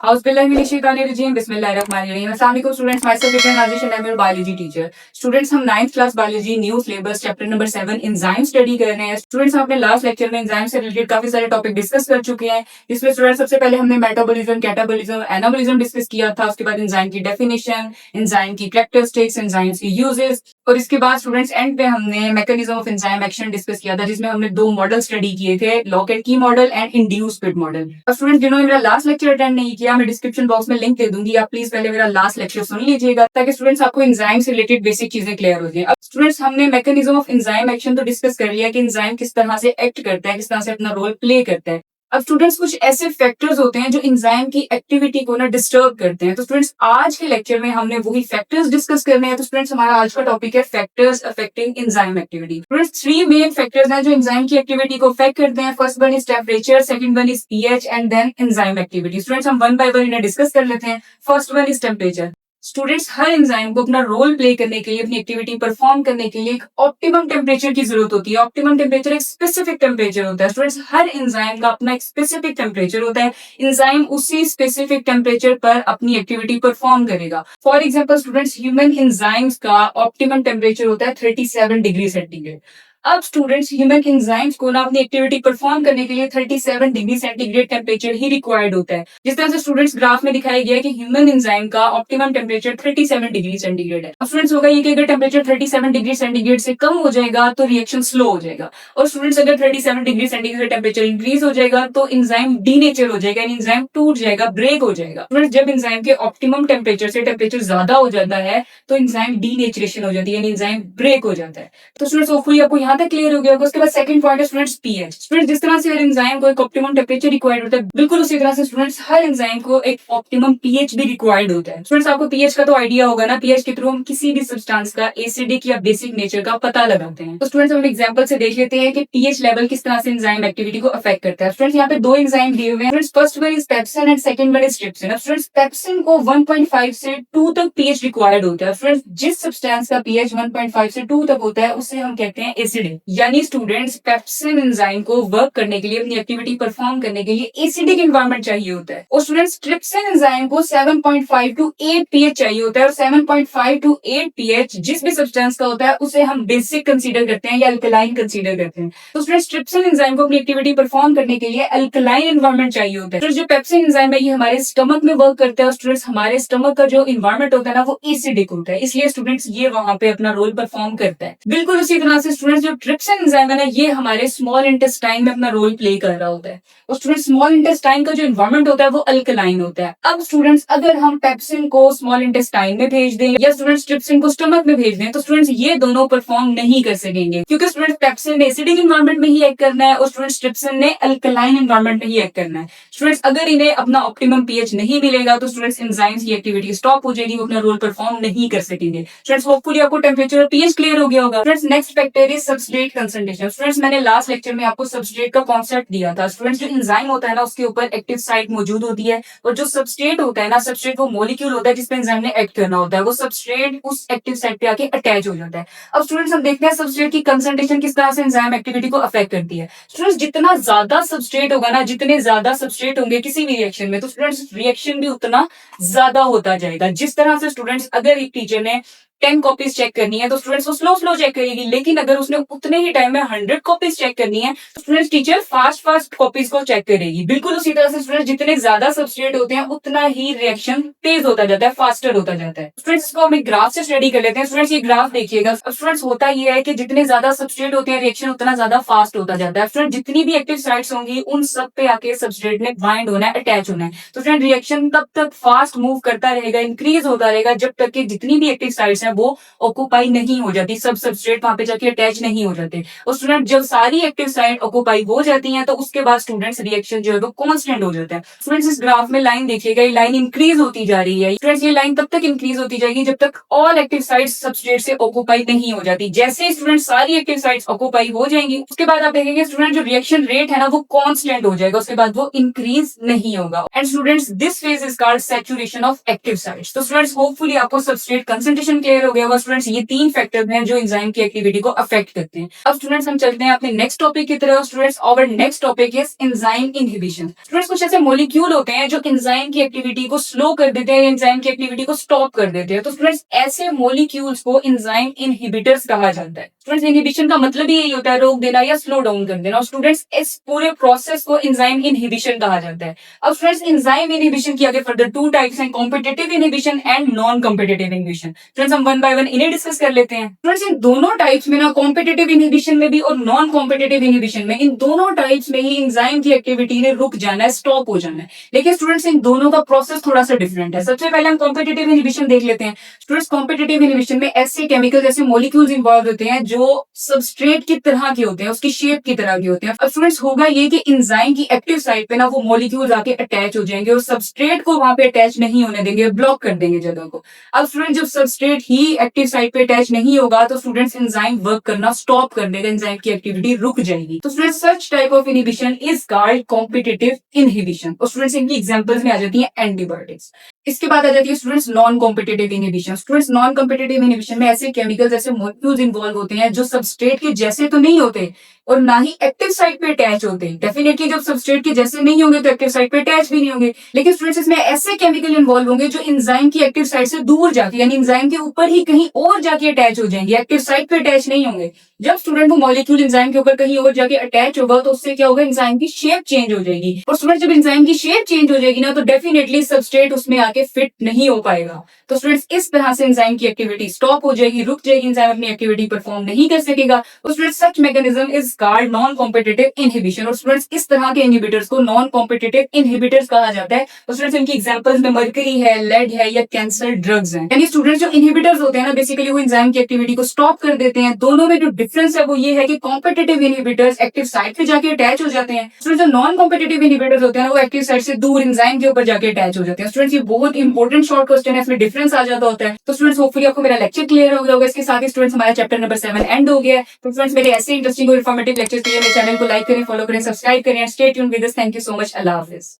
Auzubillahiminash-shaytanir-rajim, Bismillahir-rahmanir-rahim. Assalamu alaikum students, myself Vikram Rajesh and I'm your biology teacher. Students, हम 9th class biology new syllabus chapter number 7 enzyme study कर रहे हैं. Students, हम अपने last lecture में enzyme से related काफी सारे टॉपिक डिस्कस कर चुके हैं. इसमें स्टूडेंट्स सबसे पहले हमने मेटाबॉलिज्म, कैटाबॉलिज्म, एनाबॉलिज्म डिस्कस किया था. उसके बाद एंजाइम की डेफिनेशन, एंजाइम की कैरेक्टरिस्टिक्स, एंजाइम्स की यूजेस और इसके बाद स्टूडेंट्स एंड पे हमने mechanism of enzyme action discuss किया था, जिसमें हमने दो मॉडल स्टडी किए थे, लॉक एंड की model and induce speed model. अब स्टूडेंट जिन्होंने मेरा लास्ट लेक्चर अटेंड नहीं किया, मैं डिस्क्रिप्शन बॉक्स में लिंक दे दूंगी, आप प्लीज पहले मेरा लास्ट लेक्चर सुन लीजिएगा ताकि स्टूडेंट्स आपको एंजाइम से रिलेटेड बेसिक चीजें क्लियर हो जाए. अब स्टूडेंट्स हमने मैकेनिज्म ऑफ एंजाइम एक्शन तो डिस्कस कर लिया कि एंजाइम किस तरह से एक्ट करता है, किस तरह से अपना रोल प्ले करता है. अब स्टूडेंट्स कुछ ऐसे फैक्टर्स होते हैं जो एंजाइम की एक्टिविटी को ना डिस्टर्ब करते हैं. तो स्टूडेंट्स आज के लेक्चर में हमने वही फैक्टर्स डिस्कस करने हैं. तो स्टूडेंट्स हमारा आज का टॉपिक है factors affecting enzyme activity. Students 3 main factors हैं जो एंजाइम की एक्टिविटी को अफेक्ट करते हैं. First one is temperature, second one is pH and then enzyme activity. Students हम वन बाय वन इन्हें डिस्कस कर लेते हैं. First one is temperature. Students हर एंजाइम को अपना रोल प्ले करने के लिए, अपनी एक्टिविटी परफॉर्म करने के लिए एक ऑप्टिमम टेम्परेचर की जरूरत होती है. ऑप्टिमम टेम्परेचर एक स्पेसिफिक टेम्परेचर होता है. स्टूडेंट्स हर एंजाइम का अपना एक स्पेसिफिक टेम्परेचर होता है. एंजाइम उसी स्पेसिफिक टेम्परेचर पर अपनी एक्टिविटी परफॉर्म करेगा. For example students human enzymes का ऑप्टिमम टेम्परेचर होता है 37 डिग्री सेंटीग्रेड. अब स्टूडेंट्स ह्यूमन एंजाइम्स को ना अपनी एक्टिविटी परफॉर्म करने के लिए 37 डिग्री सेंटीग्रेड टेम्परेचर ही रिक्वायर्ड होता है. जिस तरह से स्टूडेंट्स ग्राफ में दिखाया गया है कि ह्यूमन एंजाइम का ऑप्टिमम टेम्परेचर 37 डिग्री सेंटीग्रेड है. अब स्टूडेंट्स होगा ये कि अगर टेम्परेचर 37 डिग्री सेंटीग्रेड से कम हो जाएगा तो रिएक्शन स्लो हो जाएगा. और स्टूडेंट्स अगर 37 डिग्री सेंटीग्रेड टेम्परेचर इंक्रीज हो जाएगा तो एंजाइम डीनेचर हो जाएगा, एंजाइम टूट जाएगा, ब्रेक हो जाएगा. स्टूडेंट्स जब एंजाइम के ऑप्टिमम टेम्परेचर से टेम्परेचर ज्यादा हो जाता है तो एंजाइम डीनेचरेशन हो जाती है, एंजाइम ब्रेक हो जाता है. तो स्टूडेंट्स होपफुली आपको यहाँ तक क्लियर हो गया. उसके बाद सेकंड पॉइंट है स्टूडेंट्स पीएच. स्टूडेंट्स जिस तरह से हर एंजाइम को एक ऑप्टिमम टेम्परेचर रिक्वायर्ड होता है, बिल्कुल उसी तरह से स्टूडेंट्स हर एंजाइम को एक ऑप्टिमम पीएच भी रिक्वायर्ड होता है. स्टूडेंट्स आपको पीएच का तो आइडिया होगा ना, पीएच के थ्रू हम किसी भी सब्सटेंस का एसिडिक या बेसिक नेचर का पता लगाते हैं. तो स्टूडेंट्स हम एग्जांपल से देख लेते हैं कि पीएच लेवल किस तरह से एंजाइम एक्टिविटी को अफेक्ट करता है. स्टूडेंट्स यहाँ पे दो एंजाइम दिए हुए हैं. First one is pepsin and second one is trypsin. अब स्टूडेंट्स पेप्सिन को 1.5 से 2 तक पीएच रिक्वायर्ड होता है. स्टूडेंट्स जिस सब्सटेंस का पीएच 1.5 से 2 तक होता है उसे हम कहते हैं एसिडिक. यानी स्टूडेंट्स पेप्सिन एंजाइम को वर्क करने के लिए, अपनी एक्टिविटी परफॉर्म करने के लिए एसिडिक एनवायरनमेंट चाहिए होता है. और स्टूडेंट्स ट्रिप्सिन एंजाइम को 7.5 टू 8 पीएच चाहिए होता है. और 7.5 टू 8 पीएच जिस भी सब्सटेंस का होता है उसे हम बेसिक कंसीडर करते हैं या अल्कलाइन कंसीडर करते हैं. तो स्टूडेंट्स ट्रिप्सिन एंजाइम को अपनी एक्टिविटी परफॉर्म करने के लिए अल्कलाइन एनवायरनमेंट चाहिए होता है. तो जो पेप्सिन एंजाइम है ये हमारे स्टमक में वर्क करता है. स्टूडेंट्स हमारे स्टमक का जो एनवायरनमेंट होता है ना वो एसिडिक होता है, इसलिए स्टूडेंट्स ये वहां पे अपना रोल परफॉर्म करता है. बिल्कुल उसी तरह से स्टूडेंट्स जो ट्रिप्सिन एंजाइम है ना ये हमारे स्मॉल इंटेस्टाइन में अपना रोल प्ले कर रहा होता है. और स्टूडेंट स्मॉल इंटेस्टाइन का जो एनवायरनमेंट होता है वो अल्कलाइन होता है. अब स्टूडेंट्स अगर हम पेप्सिन को स्मॉल इंटेस्टाइन में भेज दें या स्टूडेंट्स ट्रिप्सिन को स्टमक में भेज दें तो स्टूडेंट्स ये दोनों परफॉर्म नहीं कर सकेंगे, क्योंकि स्टूडेंट्स पेप्सिन ने एसिडिक एनवायरनमेंट में ही एक्ट करना है और स्टूडेंट्स ट्रिप्सिन ने अल्कलाइन एनवायरनमेंट में ही एक्ट करना है. स्टूडेंट्स अगर इन्हें अपना ऑप्टिमम पीएच नहीं मिलेगा तो स्टूडेंट्स एंजाइम्स की एक्टिविटी स्टॉप हो जाएगी, वो अपना रोल परफॉर्म नहीं कर सकेंगे. स्टूडेंट्स होपफुली आपको टेम्परेचर और पीएच क्लियर हो गया होगा. Students next factor is substrate concentration. Students मैंने लास्ट लेक्चर में आपको सबस्ट्रेट का कॉन्सेप्ट दिया था. स्टूडेंट्स जो एंजाइम होता है ना उसके ऊपर एक्टिव साइट मौजूद होती है और जो सबस्ट्रेट होता है ना, सबस्ट्रेट वो मॉलिक्यूल होता है जिसपे एंजाइम ने एक्ट करना होता है. वो सबस्ट्रेट उस एक्टिव साइट पे आके अटैच हो जाता है. अब स्टूडेंट्स हम देखते हैं सबस्ट्रेट की कंसंट्रेशन किस तरह से एंजाइम एक्टिविटी को अफेक्ट करती है. स्टूडेंट्स जितना ज्यादा सबस्ट्रेट होगा ना, जितने ज्यादा सबस्ट्रेट होंगे किसी भी रिएक्शन में तो स्टूडेंट्स रिएक्शन भी उतना ज्यादा होता जाएगा. जिस तरह से स्टूडेंट्स अगर एक टीचर ने 10 कॉपीज चेक करनी है तो स्टूडेंट्स वो स्लो चेक करेगी, लेकिन अगर उसने उतने ही टाइम में 100 कॉपीज चेक करनी है तो स्टूडेंट्स टीचर फास्ट कॉपीज को चेक करेगी. बिल्कुल उसी तरह से स्टूडेंट्स जितने ज्यादा सबस्ट्रेट होते हैं उतना ही रिएक्शन तेज होता जाता है, फास्टर होता जाता है. स्टूडेंट्स इसको हम एक ग्राफ से स्टडी कर लेते हैं. स्टूडेंट्स ये ग्राफ देखिएगा. अब स्टूडेंट्स होता ये है कि जितने ज्यादा सबस्ट्रेट होते हैं रिएक्शन उतना ज्यादा फास्ट होता जाता है. स्टूडेंट जितनी भी एक्टिव साइट्स होंगी उन सब पे आके सबस्ट्रेट ने बाइंड होना है, अटैच होना है. तो स्टूडेंट रिएक्शन तब तक फास्ट मूव करता रहेगा, इंक्रीज होता रहेगा जब तक कि जितनी भी एक्टिव साइट्स हैं वो ऑक्यूपाई नहीं हो जाती, सब सबस्ट्रेट वहां पे जाके अटैच नहीं हो जाते. और स्टूडेंट जब सारी एक्टिव साइट ऑक्यूपाई हो जाती हैं तो उसके बाद स्टूडेंट्स रिएक्शन जो है वो कांस्टेंट हो जाता है. स्टूडेंट्स इस ग्राफ में लाइन देखिएगा, ये लाइन इंक्रीज होती जा रही है. स्टूडेंट्स ये लाइन तब तक इंक्रीज होती जाएगी जब तक ऑल एक्टिव साइट्स सबस्ट्रेट से ऑक्यूपाई नहीं हो जाती. जैसे स्टूडेंट सारी एक्टिव साइट्स ऑक्यूपाई हो जाएंगी उसके बाद आप देखेंगे स्टूडेंट जो रिएक्शन रेट है ना वो कांस्टेंट हो जाएगा, उसके बाद वो इंक्रीज नहीं होगा. And students this phase is called saturation of active sites. तो स्टूडेंट्स होपफुली आपको सबस्ट्रेट कंसंट्रेशन क्लियर क्लियर हो गया होगा स्टूडेंट्स, ये 3 फैक्टर्स हैं जो एंजाइम की एक्टिविटी को अफेक्ट करते हैं। अब स्टूडेंट्स हम चलते हैं अपने नेक्स्ट टॉपिक की तरफ। Students our next topic is enzyme inhibition. Students कुछ ऐसे मॉलिक्यूल होते हैं जो एंजाइम की एक्टिविटी को स्लो कर देते हैं, एंजाइम की एक्टिविटी को स्टॉप कर देते हैं। तो स्टूडेंट्स ऐसे मॉलिक्यूल्स को एंजाइम इनहिबिटर्स कहा जाता है। स्टूडेंट्स इनहिबिशन का मतलब ही यही होता है, रोक देना या स्लो डाउन कर देना। और स्टूडेंट्स इस पूरे प्रोसेस को एंजाइम इनहिबिशन कहा जाता है। अब फ्रेंड्स एंजाइम इनहिबिशन की आगे फर्दर 2 टाइप्स हैं, competitive inhibition and non competitive inhibition. Friends हम वन बाय वन इन्हें डिस्कस कर लेते हैं। फ्रेंड्स इन दोनों टाइप्स में ना, कॉम्पिटिटिव इनहिबिशन में भी और नॉन कॉम्पिटिटिव इनहिबिशन में, इन दोनों टाइप्स में ही एंजाइम की एक्टिविटी ने रुक जाना है, स्टॉप हो जाना है। लेकिन स्टूडेंट्स इन दोनों का प्रोसेस थोड़ा सा डिफरेंट है। सबसे पहले हम कॉम्पिटिटिव इनहिबिशन देख लेते हैं। स्टूडेंट्स कॉम्पिटिटिव इनहिबिशन में ऐसे केमिकल जैसे मॉलिक्यूल्स इन्वॉल्व होते हैं जो सबस्ट्रेट की तरह के होते हैं, उसकी शेप की तरह के होते हैं। अब स्टूडेंट्स होगा ये कि एंजाइम की एक्टिव साइट पे ना वो मॉलिक्यूल्स आके अटैच हो जाएंगे और सबस्ट्रेट को वहां पे अटैच नहीं होने देंगे, ब्लॉक कर देंगे जगह को। अब स्टूडेंट जब सबस्ट्रेट ही एक्टिव साइट पे अटैच नहीं होगा तो स्टूडेंट्स एंजाइम वर्क करना स्टॉप कर देगा, एंजाइम की एक्टिविटी रुक जाएगी। तो students such type of inhibition is called competitive inhibition. और स्टूडेंट्स इनकी एग्जांपल्स में आ जाती है एंटीबायोटिक्स। इसके बाद आ जाती है students non competitive inhibition. Students non competitive inhibition में ऐसे केमिकल जैसे मॉलिक्यूल्स इन्वॉल्व होते हैं जो सबस्ट्रेट के जैसे तो नहीं होते और ना ही एक्टिव साइट पे अटैच होते हैं। डेफिनेटली जब सबस्ट्रेट के जैसे नहीं होंगे तो एक्टिव साइट पे अटैच भी नहीं होंगे। लेकिन स्टूडेंट्स इसमें ऐसे केमिकल इन्वॉल्व होंगे जो एंजाइम की एक्टिव साइट से दूर जाके, यानी एंजाइम के ऊपर ही कहीं और जाके अटैच हो जाएंगे, एक्टिव साइट पे अटैच नहीं होंगे। जब स्टूडेंट वो मॉलिक्यूल एंजाइम के ऊपर कहीं और जाके अटैच होगा तो उससे क्या होगा, एंजाइम की शेप चेंज हो जाएगी। और स्टूडेंट जब एंजाइम की शेप चेंज हो जाएगी ना तो डेफिनेटली सबस्ट्रेट उसमें आके फिट नहीं हो पाएगा। तो स्टूडेंट्स इस तरह से एंजाइम की एक्टिविटी स्टॉप हो जाएगी, रुक जाएगी, एंजाइम अपनी एक्टिविटी परफॉर्म नहीं कर सकेगा। तो students such mechanism is called non competitive inhibition. और स्टूडेंट्स इस तरह के इनहिबिटर्स को नॉन कॉम्पिटिटिव इनहिबिटर्स कहा जाता है। तो स्टूडेंट्स इनकी एग्जांपल्स में मर्करी है, लेड है या कैंसर ड्रग्स हैं। यानी स्टूडेंट्स जो इनहिबिटर्स होते हैं ना, बेसिकली वो एंजाइम की एक्टिविटी को स्टॉप कर देते हैं। दोनों में जो डिफरेंस है वो ये है कि कॉम्पिटिटिव इनहिबिटर्स एक्टिव साइट पे जाके अटैच हो जाते हैं। स्टूडेंट्स जो नॉन कॉम्पिटिटिव इनहिबिटर्स होते हैं ना, वो एक्टिव साइट से दूर एंजाइम के ऊपर जाके अटैच हो जाते हैं। स्टूडेंट्स ये बहुत इंपॉर्टेंट शॉर्ट क्वेश्चन है, इसमें डिफरेंस आ जाता होता है। तो स्टूडेंट्स होपफुली आपको मेरा लेक्चर क्लियर हो गया होगा। इसके साथ ही स्टूडेंट्स हमारा चैप्टर नंबर 7 एंड हो गया है। तो स्टूडेंट्स मेरे ऐसे इंटरेस्टिंग और इन्फॉर्मेटिव लेक्चर्स के लिए मेरे चैनल को लाइक करें, फॉलो करें, सब्सक्राइब करें। Stay tuned with us. Thank you so much. Allah Hafiz.